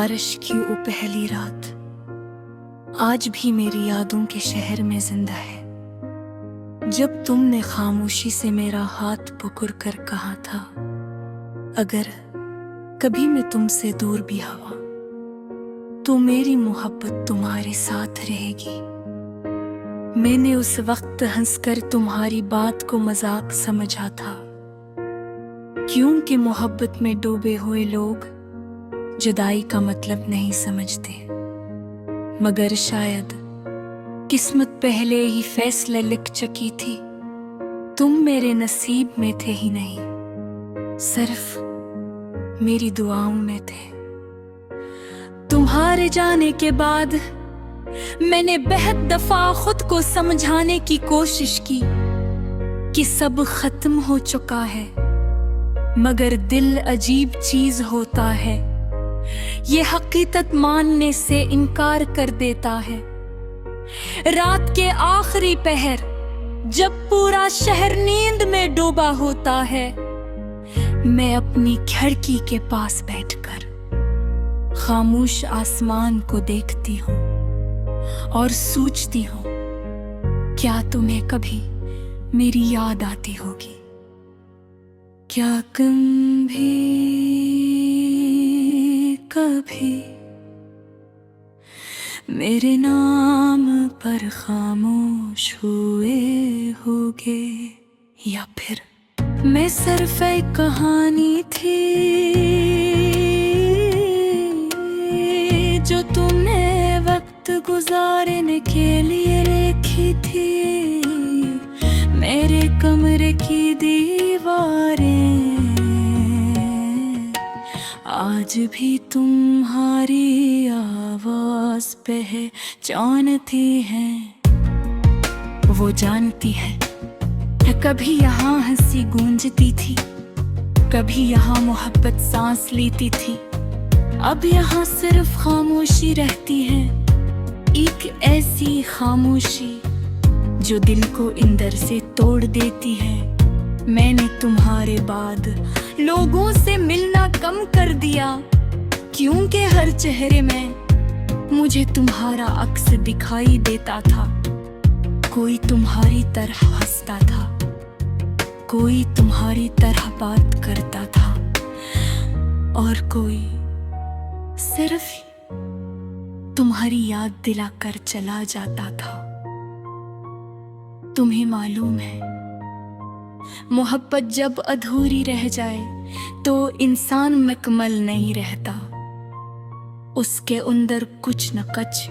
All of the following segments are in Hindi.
बारिश की वो पहली रात आज भी मेरी यादों के शहर में जिंदा है। जब तुमने खामोशी से मेरा हाथ पकड़ कर कहा था, अगर कभी मैं तुमसे दूर भी हुआ तो मेरी मोहब्बत तुम्हारे साथ रहेगी। मैंने उस वक्त हंसकर तुम्हारी बात को मजाक समझा था, क्योंकि मोहब्बत में डूबे हुए लोग जुदाई का मतलब नहीं समझते। मगर शायद किस्मत पहले ही फैसला लिख चुकी थी। तुम मेरे नसीब में थे ही नहीं, सिर्फ मेरी दुआओं में थे। तुम्हारे जाने के बाद मैंने बेहद दफा खुद को समझाने की कोशिश की कि सब खत्म हो चुका है, मगर दिल अजीब चीज होता है, ये हकीकत मानने से इनकार कर देता है। रात के आखिरी पहर जब पूरा शहर नींद में डूबा होता है, मैं अपनी खिड़की के पास बैठकर खामोश आसमान को देखती हूँ और सोचती हूँ, क्या तुम्हें कभी मेरी याद आती होगी? क्या कभी मेरे नाम पर खामोश हुए होगे, या फिर मैं सिर्फ एक कहानी थी जो तुमने वक्त गुजारने के लिए लिखी थी। मेरे कमरे की दीवारें आज भी तुम्हारी आवाज पहचानती हैं। वो जानती है कभी यहाँ हंसी गूंजती थी, कभी यहाँ मोहब्बत सांस लेती थी। अब यहाँ सिर्फ खामोशी रहती है, एक ऐसी खामोशी जो दिल को अंदर से तोड़ देती है। मैंने तुम्हारे बाद लोगों से मिलना कम कर दिया, क्योंकि हर चेहरे में मुझे तुम्हारा अक्स दिखाई देता था। कोई तुम्हारी तरह हंसता था, कोई तुम्हारी तरह बात करता था, और कोई सिर्फ तुम्हारी याद दिलाकर चला जाता था। तुम्हें मालूम है, मोहब्बत जब अधूरी रह जाए तो इंसान मुकम्मल नहीं रहता, उसके अंदर कुछ न कुछ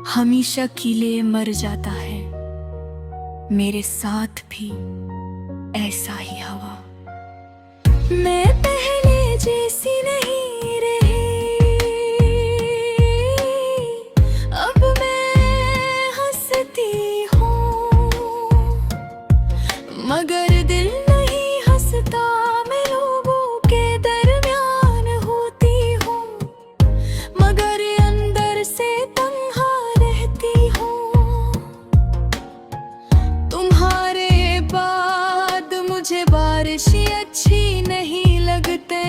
हमेशा के लिए मर जाता है। मेरे साथ भी ऐसा ही हुआ। मैं पहले जैसी नहीं रही, अब मैं हंसती हूँ, मगर दिल नहीं हंसता। मैं लोगों के दरमियान होती हूँ, मगर अंदर से तन्हा रहती हूँ। तुम्हारे बाद मुझे बारिश अच्छी नहीं लगते,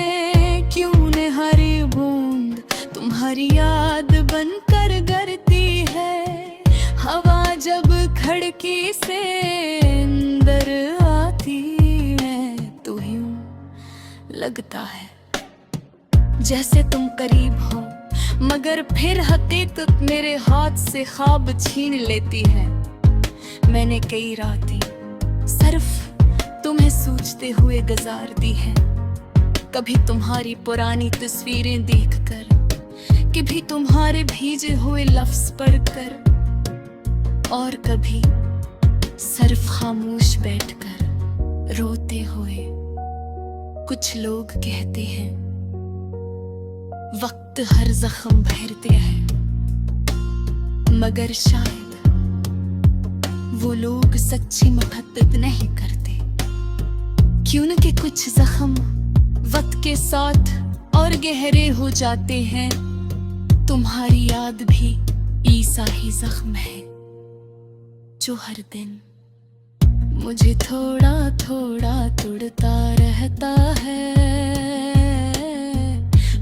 क्यों न हरी बूंद तुम्हारी याद बनकर गिरती है। हवा जब खिड़की से अंदर आती है तो यूं लगता है जैसे तुम करीब हो, मगर फिर हकीकत मेरे हाथ से ख्वाब छीन लेती है। मैंने कई रातें सिर्फ तुम्हें सोचते हुए गुजार दी है, कभी तुम्हारी पुरानी तस्वीरें देखकर, कभी तुम्हारे भेजे हुए लफ्ज पढ़कर, और कभी सिर्फ खामोश बैठकर रोते हुए। कुछ लोग कहते हैं वक्त हर जख्म भरते हैं, मगर शायद वो लोग सच्ची मोहब्बत नहीं करते, क्योंकि कुछ जख्म वक्त के साथ और गहरे हो जाते हैं। तुम्हारी याद भी ऐसा ही जख्म है जो हर दिन मुझे थोड़ा थोड़ा तोड़ता रहता है।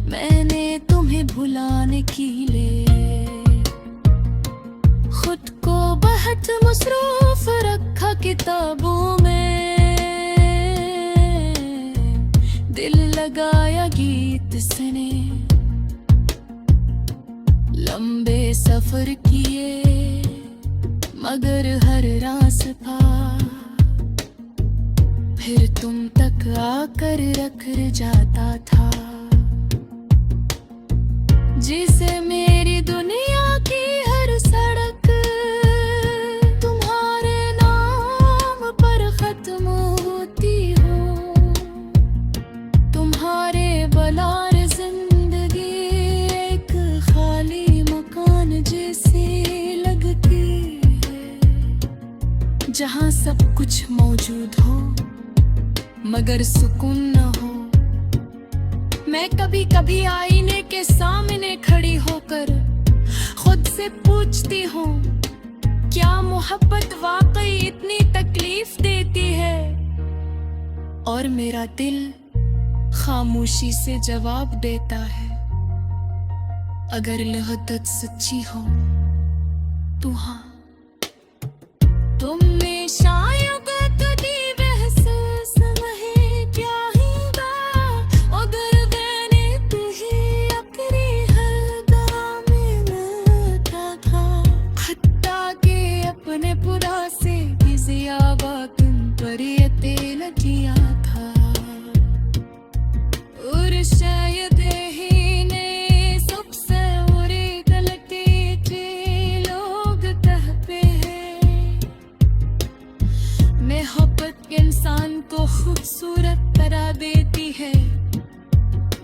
मैंने तुम तुम्हें भुलाने की ले खुद को बहुत मसरूफ रखा किताबों में, दिल लगाया गीत सुने, लंबे सफर किए मगर हर रास्ता फिर तुम तक आकर रख जाता था। जिसे मेरी दुनिया की हर सड़क तुम्हारे नाम पर खत्म होती हो, तुम्हारे बलार जिंदगी एक खाली मकान जैसी लगती है, जहाँ सब कुछ मौजूद हो मगर सुकून न हो। मैं कभी कभी आईने के सामने खड़ी होकर खुद से पूछती हूँ, क्या मोहब्बत वाकई इतनी तकलीफ देती है? और मेरा दिल खामोशी से जवाब देता है, अगर मोहब्बत सच्ची हो तो हाँ। तुमने शायद किया था और शायद ही ने सबसे बुरी गलती थी लोग कहते हैं। मोहब्बत इंसान को खूबसूरत करा देती है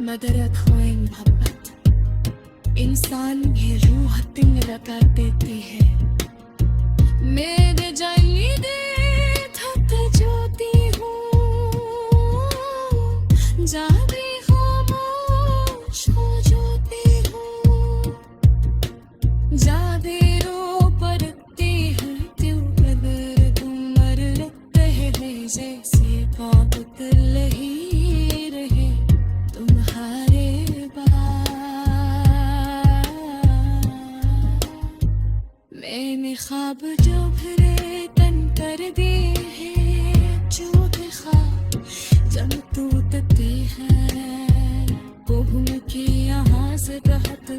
मगर अखवाई मोहब्बत इंसान की रूह तिंग लगा देती है। मेरे जानी दे थक जाती जाती खामोश हो जाती हूँ, जाते रो पड़ती है क्यों अगर तुम मर रहे जैसे पाप कर ही रहे तुम्हारे बाद। मैंने ख्वाब जो भरे तन कर दिए हैं, जो भी ख्वाब जब टूटते हैं वो भूल के यहाँ से बहुत